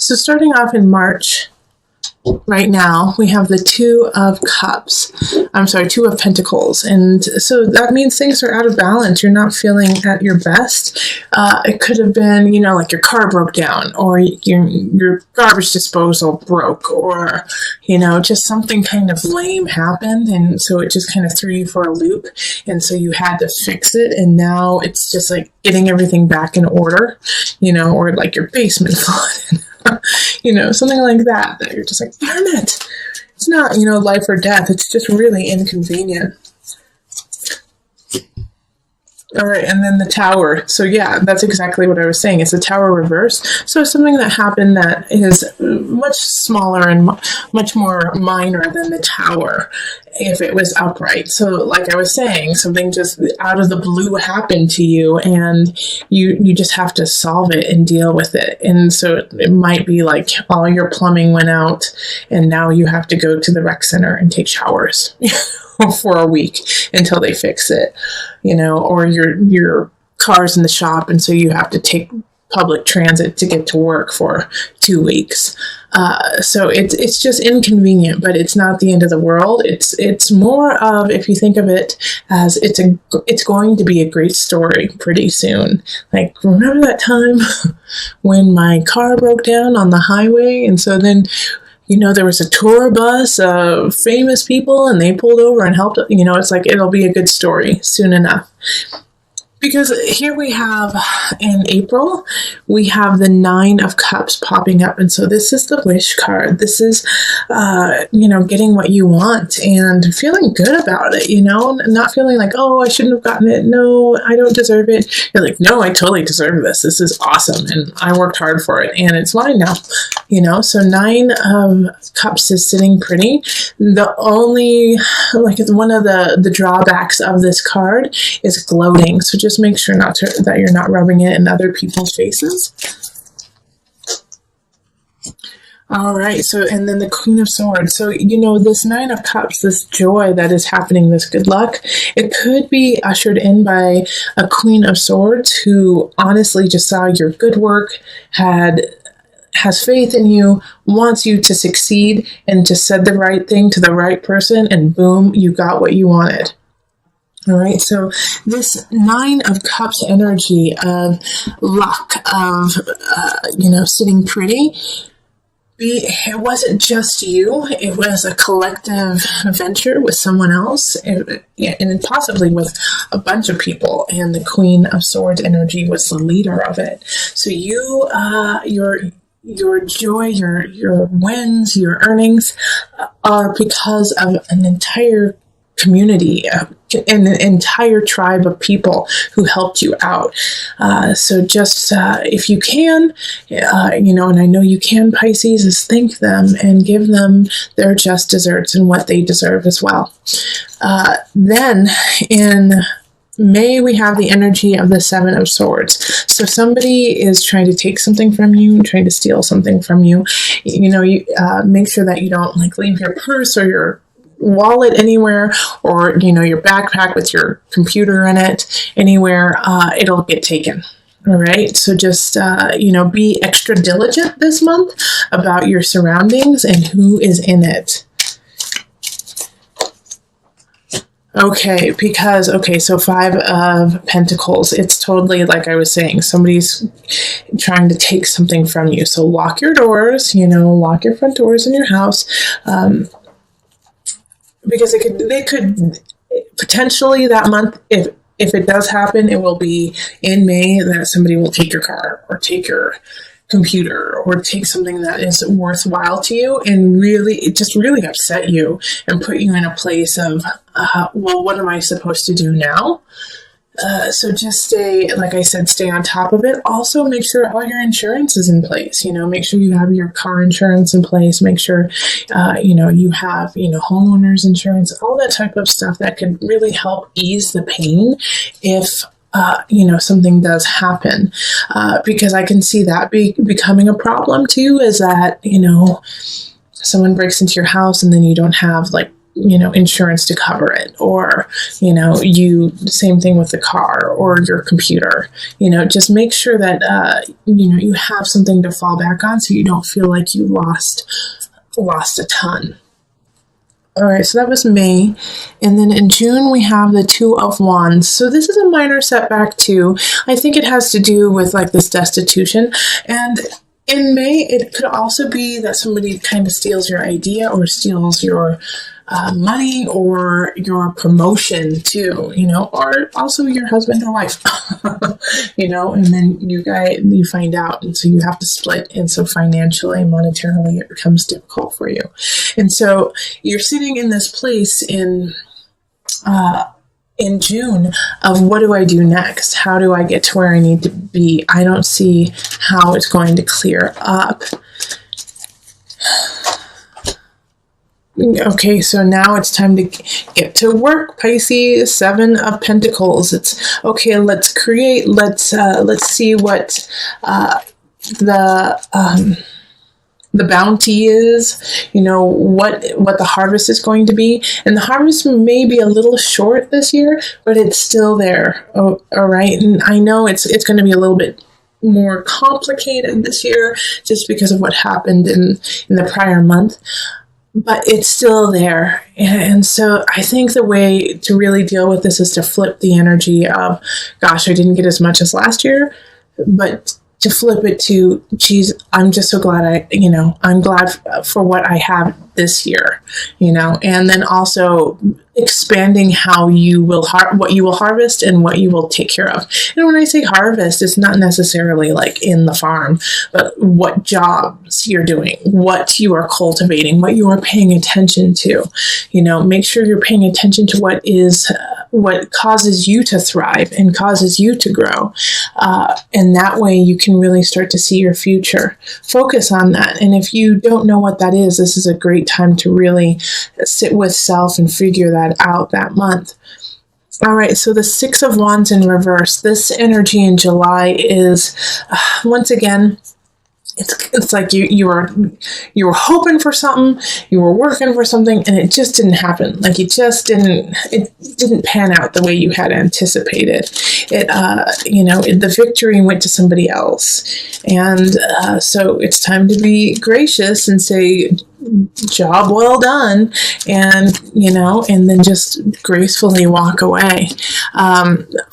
So starting off in March, right now, we have the Two of Pentacles. And so that means things are out of balance. You're not feeling at your best. It could have been, like your car broke down, or your garbage disposal broke, or, just something kind of lame happened. And so it just kind of threw you for a loop. And so you had to fix it. And now it's just like getting everything back in order, or like your basement flooded. Something like that you're just like, darn it. It's not, life or death. It's just really inconvenient. All right, and then the Tower. So yeah, that's exactly what I was saying. It's a Tower reverse. So something that happened that is much smaller and much more minor than the Tower if it was upright. So like I was saying, something just out of the blue happened to you, and you just have to solve it and deal with it. And so it might be like all your plumbing went out, and now you have to go to the rec center and take showers. For a week until they fix it, or your car's in the shop, and so you have to take public transit to get to work for 2 weeks. So it's just inconvenient, but it's not the end of the world. It's more of, if you think of it as it's going to be a great story pretty soon. Like, remember that time when my car broke down on the highway, and so then there was a tour bus of famous people and they pulled over and helped. It's like, it'll be a good story soon enough. Because here we have, in April, we have the Nine of Cups popping up. And so this is the wish card. This is, getting what you want and feeling good about it, not feeling like, oh, I shouldn't have gotten it. No, I don't deserve it. You're like, no, I totally deserve this. This is awesome. And I worked hard for it and it's mine now, So Nine of Cups is sitting pretty. The only, one of the drawbacks of this card is gloating. So just make sure that you're not rubbing it in other people's faces. All right. So, and then the Queen of Swords. So, this Nine of Cups, this joy that is happening, this good luck, it could be ushered in by a Queen of Swords who honestly just saw your good work, has faith in you, wants you to succeed, and just said the right thing to the right person, and boom, you got what you wanted. All right, so this Nine of Cups energy of luck, of, sitting pretty, it wasn't just you. It was a collective venture with someone else, and possibly with a bunch of people, and the Queen of Swords energy was the leader of it. So your joy, your wins, your earnings are because of an entire community, an entire tribe of people who helped you out. So just if you can, and I know you can, Pisces, is thank them and give them their just desserts and what they deserve as well. Then in May, we have the energy of the Seven of Swords. So somebody is trying to take something from you, trying to steal something from you. You make sure that you don't leave your purse or your wallet anywhere, or your backpack with your computer in it anywhere. It'll get taken. All right, so just be extra diligent this month about your surroundings and who is in it. Okay, so Five of Pentacles, it's totally like I was saying, somebody's trying to take something from you. So lock your doors, lock your front doors in your house, because they could potentially that month, if it does happen, it will be in May that somebody will take your car or take your computer or take something that is worthwhile to you and really upset you and put you in a place of, well, what am I supposed to do now? So just stay on top of it. Also, make sure all your insurance is in place. Make sure you have your car insurance in place. Make sure, you have, homeowners insurance, all that type of stuff that could really help ease the pain if, something does happen. Because I can see that becoming a problem too, is that, someone breaks into your house and then you don't have insurance to cover it, or, same thing with the car or your computer. Just make sure that, you have something to fall back on so you don't feel like you lost a ton. All right, so that was May. And then in June, we have the Two of Wands. So this is a minor setback too. I think it has to do with like this destitution. And in May, it could also be that somebody kind of steals your idea or steals your money or your promotion too, or also your husband or wife, and then you find out, and so you have to split, and so financially, monetarily, it becomes difficult for you. And so you're sitting in this place in June of, what do I do next? How do I get to where I need to be? I don't see how it's going to clear up. Okay, so now it's time to get to work, Pisces. 7 of Pentacles. It's okay. Let's create. Let's see what the bounty is. What the harvest is going to be, and the harvest may be a little short this year, but it's still there. Oh, all right, and I know it's going to be a little bit more complicated this year just because of what happened in the prior month. But it's still there. And so I think the way to really deal with this is to flip the energy of, gosh, I didn't get as much as last year, but to flip it to, geez, I'm just so glad I'm glad for what I have this year, and then also expanding how you will what you will harvest and what you will take care of. And when I say harvest, it's not necessarily like in the farm, but what jobs you're doing, what you are cultivating, what you are paying attention to. Make sure you're paying attention to what causes you to thrive and causes you to grow. And that way you can really start to see your future. Focus on that. And if you don't know what that is, this is a great time to really sit with self and figure that out that month. All right, so the 6 of Wands in reverse. This energy in July is, once again, it's like you were hoping for something, you were working for something, and it just didn't happen. Like it didn't pan out the way you had anticipated. The victory went to somebody else, and so it's time to be gracious and say, job well done, and then just gracefully walk away.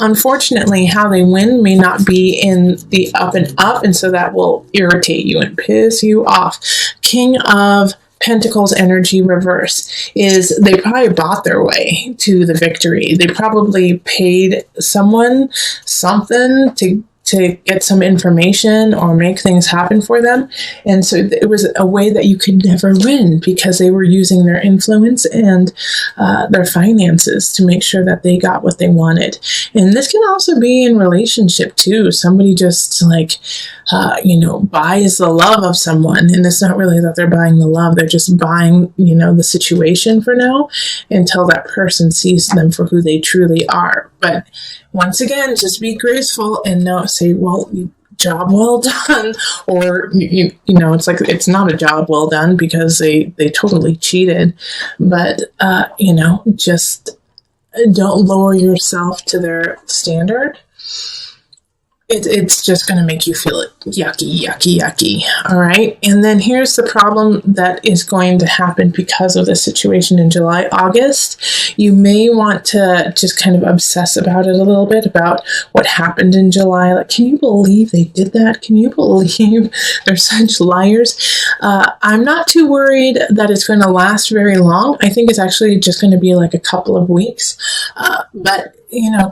Unfortunately, how they win may not be in the up and up, and so that will irritate you and piss you off. King of Pentacles energy reverse is they probably bought their way to the victory. They probably paid someone something to get some information or make things happen for them. And so it was a way that you could never win because they were using their influence and their finances to make sure that they got what they wanted. And this can also be in relationship too. Somebody just buys the love of someone, and it's not really that they're buying the love. They're just buying, the situation for now until that person sees them for who they truly are. But once again, just be graceful and say, well, job well done. Or, it's like, it's not a job well done because they totally cheated. But, just don't lower yourself to their standard. It's just going to make you feel yucky. All right. And then here's the problem that is going to happen because of the situation in July, August. You may want to just kind of obsess about it a little bit, about what happened in July. Like, can you believe they did that? Can you believe they're such liars? I'm not too worried that it's going to last very long. I think it's actually just going to be like a couple of weeks. But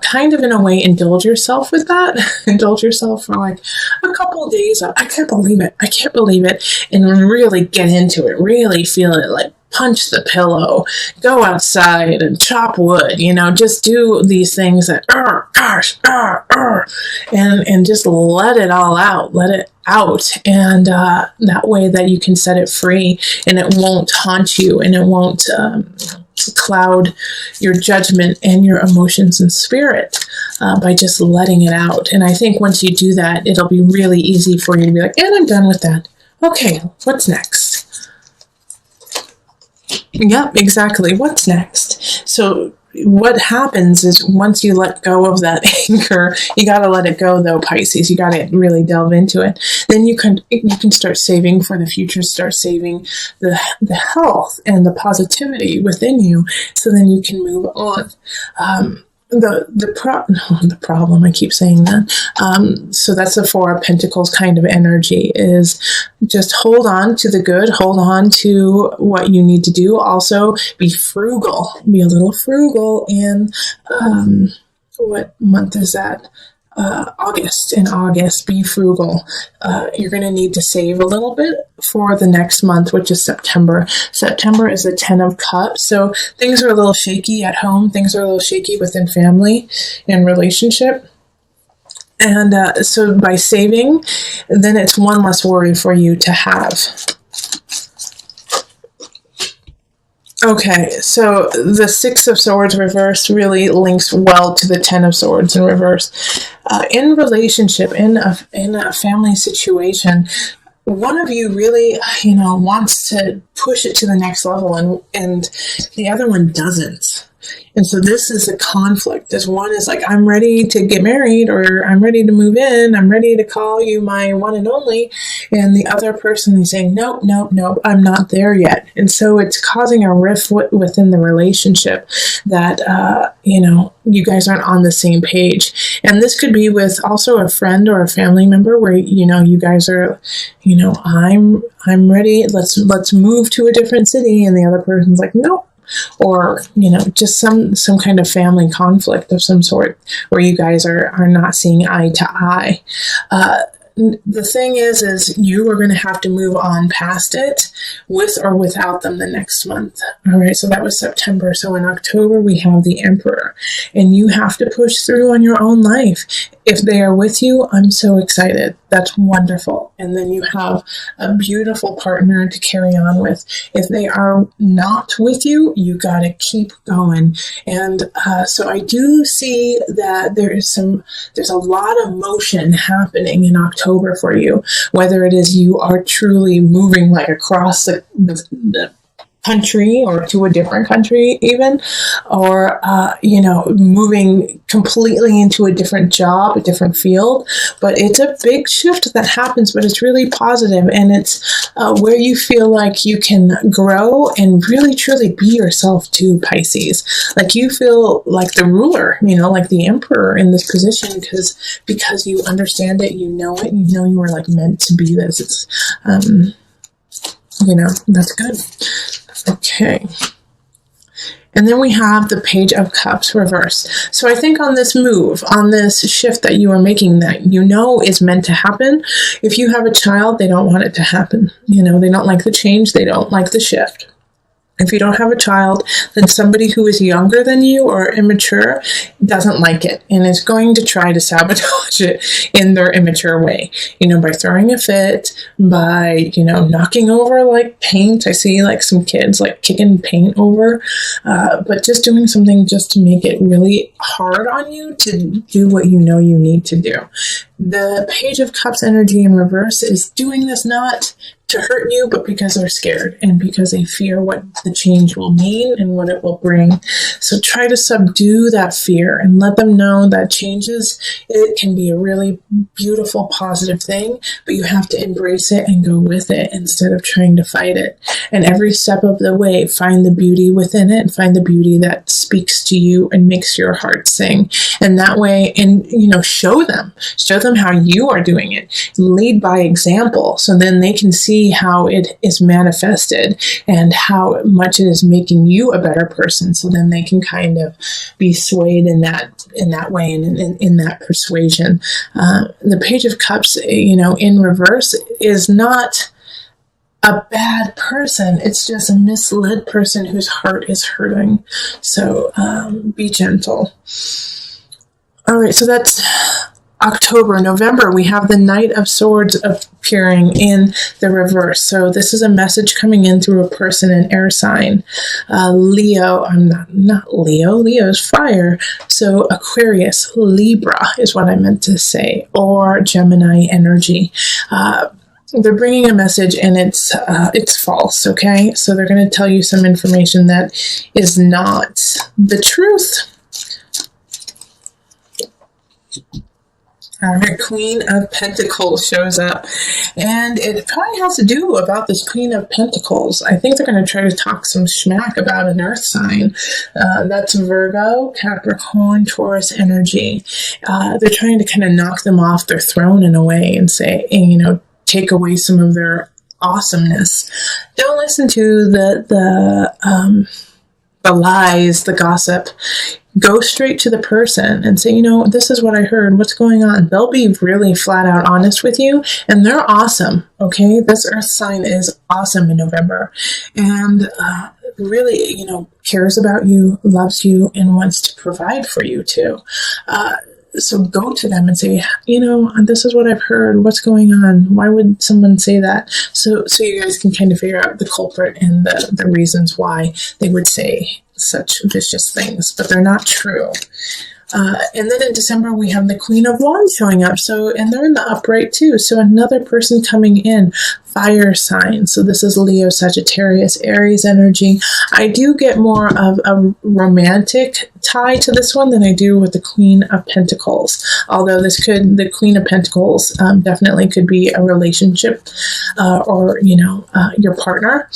kind of in a way, indulge yourself with that. Indulge yourself for like a couple of days. I can't believe it. And really get into it. Really feel it. Like punch the pillow. Go outside and chop wood. Just do these things that, and just let it all out. Let it out. And that way that you can set it free and it won't haunt you and it won't cloud your judgment and your emotions and spirit by just letting it out. And I think once you do that, it'll be really easy for you to be like, and I'm done with that. Okay, what's next? Yep, exactly. What's next? So what happens is once you let go of that anger, you got to let it go though, Pisces. You got to really delve into it. Then you can start saving for the future, start saving the health and the positivity within you, so then you can move on. The problem, I keep saying that. So that's the Four of Pentacles kind of energy, is just hold on to the good, hold on to what you need to do. Also be frugal, be a little frugal in, what month is that? August. In August, be frugal. You're going to need to save a little bit for the next month, which is September. September is the 10 of Cups. So things are a little shaky at home. Things are a little shaky within family and relationship. And so by saving, then it's one less worry for you to have. Okay, so the Six of Swords reversed really links well to the Ten of Swords in reverse. In relationship, in a family situation, one of you really, wants to push it to the next level, and the other one doesn't. And so this is a conflict. This one is like, I'm ready to get married, or I'm ready to move in. I'm ready to call you my one and only. And the other person is saying, nope, I'm not there yet. And so it's causing a rift within the relationship that, you guys aren't on the same page. And this could be with also a friend or a family member where, you guys are, I'm ready. Let's move to a different city. And the other person's like, nope. Or, just some kind of family conflict of some sort where you guys are not seeing eye to eye. The thing is you are going to have to move on past it with or without them the next month. All right, so that was September. So in October, we have the Emperor, and you have to push through on your own life. If they are with you, I'm so excited. That's wonderful. And then you have a beautiful partner to carry on with. If they are not with you, you got to keep going. And so I do see that there's a lot of motion happening in October for you, whether it is you are truly moving like across the country or to a different country even, or, moving completely into a different job, a different field. But it's a big shift that happens, but it's really positive, and it's where you feel like you can grow and really truly be yourself too, Pisces. Like you feel like the ruler, like the emperor in this position, because you understand it, you know you were like meant to be this. It's, that's good. Okay. And then we have the Page of Cups reversed. So I think on this move, on this shift that you are making that is meant to happen, if you have a child, they don't want it to happen. They don't like the change. They don't like the shift. If you don't have a child, then somebody who is younger than you or immature doesn't like it and is going to try to sabotage it in their immature way, by throwing a fit, by, knocking over like paint. I see like some kids like kicking paint over, but just doing something just to make it really hard on you to do what you need to do. The Page of Cups energy in reverse is doing this not to hurt you, but because they're scared and because they fear what the change will mean and what it will bring. So try to subdue that fear and let them know that it can be a really beautiful, positive thing, but you have to embrace it and go with it instead of trying to fight it. And every step of the way, find the beauty within it, find the beauty that speaks to you and makes your heart sing. And that way, show them how you are doing it. Lead by example, so then they can see how it is manifested and how much it is making you a better person. So then they can kind of be swayed in that way and in that persuasion. The Page of Cups, in reverse is not a bad person. It's just a misled person whose heart is hurting. So be gentle. All right, so that's October. November, we have the Knight of Swords appearing in the reverse. So this is a message coming in through a person, an air sign. Leo, I'm not Leo. Leo is fire. So Aquarius, Libra is what I meant to say, or Gemini energy. they're bringing a message and it's false, okay? So they're going to tell you some information that is not the truth. All right, Queen of Pentacles shows up, and it probably has to do about this Queen of Pentacles. I think they're going to try to talk some smack about an earth sign. That's Virgo, Capricorn, Taurus energy. They're trying to kind of knock them off their throne in a way and say, you know, take away some of their awesomeness. Don't listen to the lies, the gossip. Go straight to the person and say, you know, this is what I heard. What's going on? They'll be really flat out honest with you, and they're awesome. Okay, this earth sign is awesome in November, and really, you know, cares about you, loves you, and wants to provide for you too. So go to them and say, you know, this is what I've heard. What's going on? Why would someone say that? So you guys can kind of figure out the culprit and the reasons why they would say such vicious things, but they're not true. And then in December, we have the Queen of Wands showing up. So, and they're in the upright too. So another person coming in, fire sign. So this is Leo, Sagittarius, Aries energy. I do get more of a romantic tie to this one than I do with the Queen of Pentacles. Although the Queen of Pentacles definitely could be a relationship or, you know, your partner.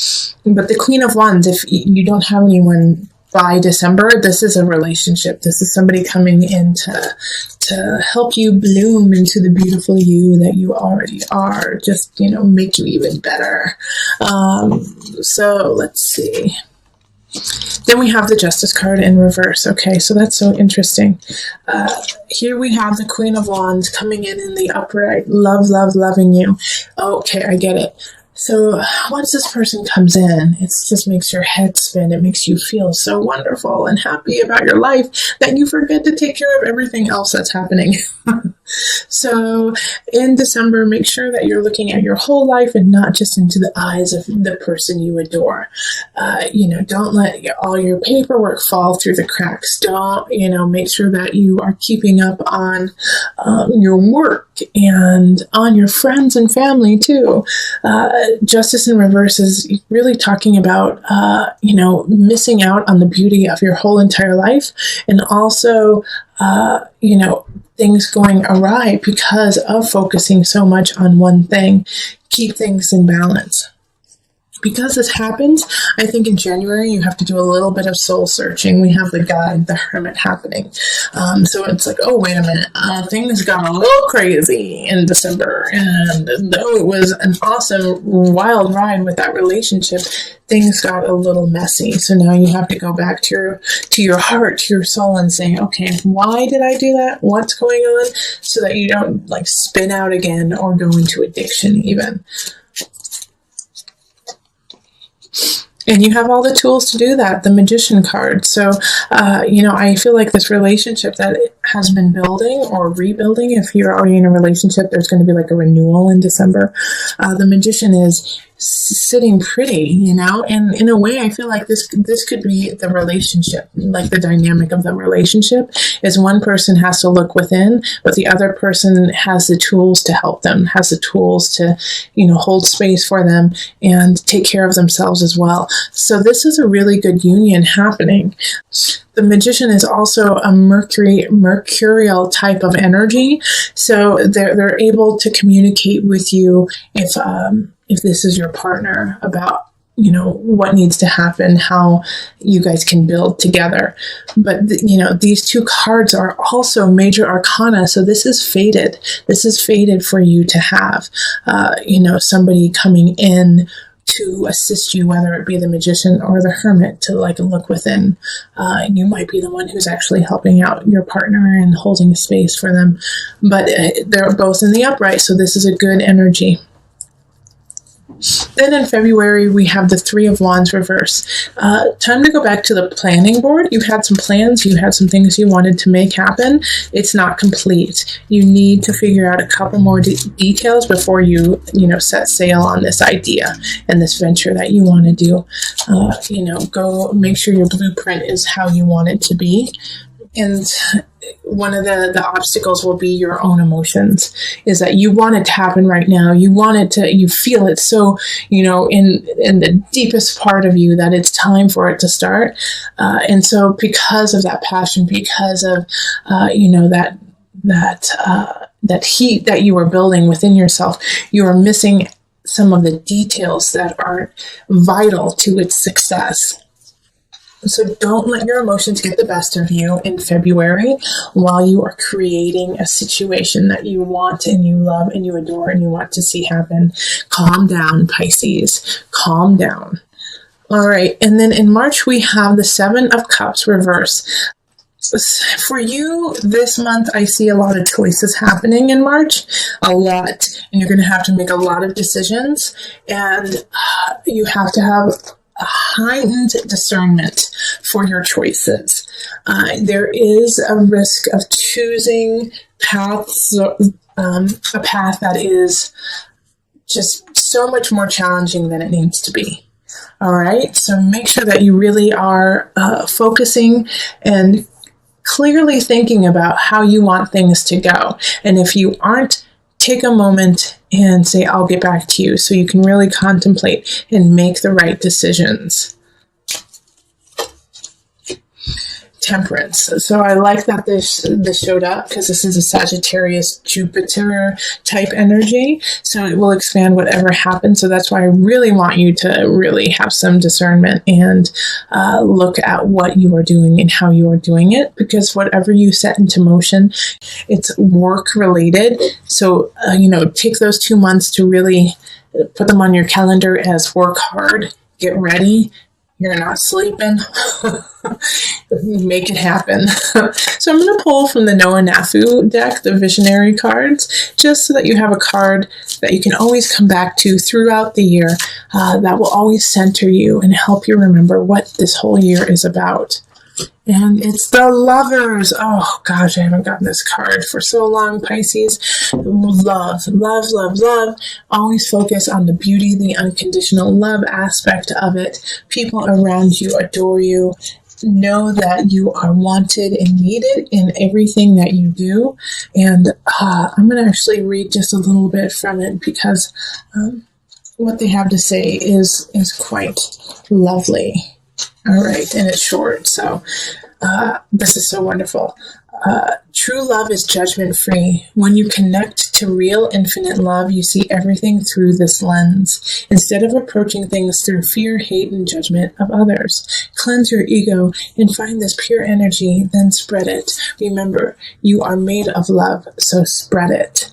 But the Queen of Wands, if you don't have anyone by December, this is a relationship. This is somebody coming in to help you bloom into the beautiful you that you already are. Just, you know, make you even better. So let's see. Then we have the Justice card in reverse. Okay, so that's so interesting. Here we have the Queen of Wands coming in the upright. Love, love, loving you. Okay, I get it. So once this person comes in, it just makes your head spin. It makes you feel so wonderful and happy about your life that you forget to take care of everything else that's happening. So in December, make sure that you're looking at your whole life and not just into the eyes of the person you adore. You know, don't let all your paperwork fall through the cracks. Don't, you know, make sure that you are keeping up on your work and on your friends and family too. Justice in reverse is really talking about, you know, missing out on the beauty of your whole entire life, and also, you know, things going awry because of focusing so much on one thing. Keep things in balance. Because this happens, I think in January you have to do a little bit of soul searching. We have the guide, the hermit happening. So it's like, oh, wait a minute. Things got a little crazy in December. And though it was an awesome, wild ride with that relationship, things got a little messy. So now you have to go back to your heart, to your soul, and say, okay, why did I do that? What's going on? So that you don't like spin out again or go into addiction even. And you have all the tools to do that, the Magician card. So, you know, I feel like this relationship that has been building or rebuilding, if you're already in a relationship, there's going to be like a renewal in December. The Magician is sitting pretty, you know, and in a way I feel like this could be the relationship, like the dynamic of the relationship is one person has to look within, but the other person has the tools to help them, has the tools to, you know, hold space for them and take care of themselves as well. So this is a really good union happening. The Magician is also a mercurial type of energy, so they're able to communicate with you if this is your partner about, you know, what needs to happen, how you guys can build together. But, you know, these two cards are also major arcana. So this is fated. This is fated for you to have, you know, somebody coming in to assist you, whether it be the Magician or the Hermit, to like look within. You might be the one who's actually helping out your partner and holding space for them. But they're both in the upright. So this is a good energy. Then in February, we have the Three of Wands reverse. Time to go back to the planning board. You had some plans. You had some things you wanted to make happen. It's not complete. You need to figure out a couple more details before you know, set sail on this idea and this venture that you want to do. You know, go make sure your blueprint is how you want it to be. And one of the obstacles will be your own emotions, is that you want it to happen right now. You want it to, you feel it so, in the deepest part of you that it's time for it to start. And so because of that passion, because of, that heat that you are building within yourself, you are missing some of the details that are vital to its success. So don't let your emotions get the best of you in February while you are creating a situation that you want and you love and you adore and you want to see happen. Calm down, Pisces. Calm down. All right. And then in March, we have the Seven of Cups reverse. For you this month, I see a lot of choices happening in March, a lot. And you're going to have to make a lot of decisions. And you have to have a heightened discernment for your choices. There is a risk of choosing paths, a path that is just so much more challenging than it needs to be. All right, so make sure that you really are focusing and clearly thinking about how you want things to go. And if you aren't, take a moment and say, I'll get back to you, so you can really contemplate and make the right decisions. Temperance. So I like that this showed up, because this is a Sagittarius Jupiter type energy. So it will expand whatever happens. So that's why I really want you to really have some discernment and look at what you are doing and how you are doing it, because whatever you set into motion, it's work related. So, take those 2 months to really put them on your calendar as work hard, get ready. You're not sleeping. Make it happen. So I'm going to pull from the Noah Nathu deck, the visionary cards, just so that you have a card that you can always come back to throughout the year, that will always center you and help you remember what this whole year is about. And it's the Lovers. Oh, gosh, I haven't gotten this card for so long, Pisces. Love, love, love, love. Always focus on the beauty, the unconditional love aspect of it. People around you adore you. Know that you are wanted and needed in everything that you do. And I'm going to actually read just a little bit from it, because what they have to say is quite lovely. All right, and it's short, so this is so wonderful. True love is judgment-free. When you connect to real infinite love, you see everything through this lens, instead of approaching things through fear, hate, and judgment of others. Cleanse your ego and find this pure energy, then spread it. Remember, you are made of love, so spread it.